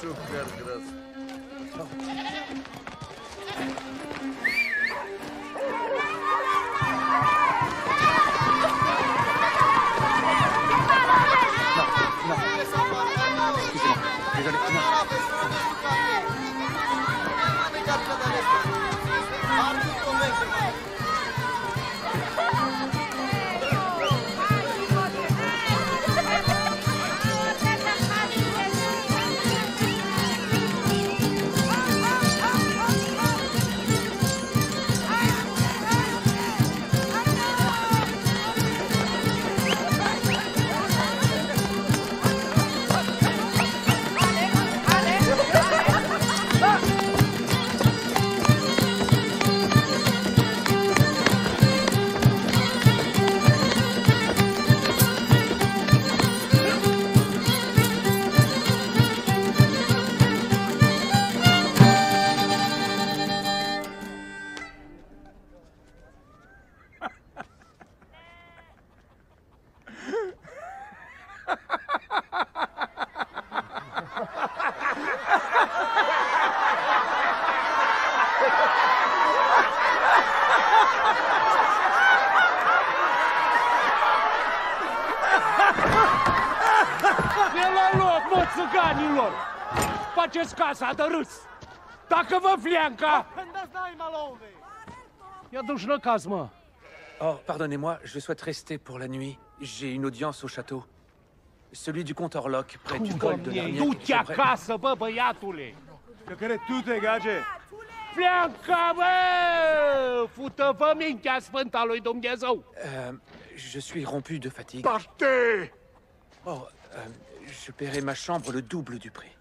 Super gras. Țiganilor! Faceți casa de râs! Dacă vă fleanca... Ia du-și năcaz, mă! Oh, pardonnez-moi, je souhaite rester pour la nuit. J'ai une audience au château. Celui du comte Orloc, près du col de Larniec. Du-te acasă, bă, băiatule! Ce care tu te gage? Fleanca, bă! Fută-vă mintea sfânta lui Dumnezeu! Je suis rompu de fatigue. Paște! Oh, je paierai ma chambre le double du prix.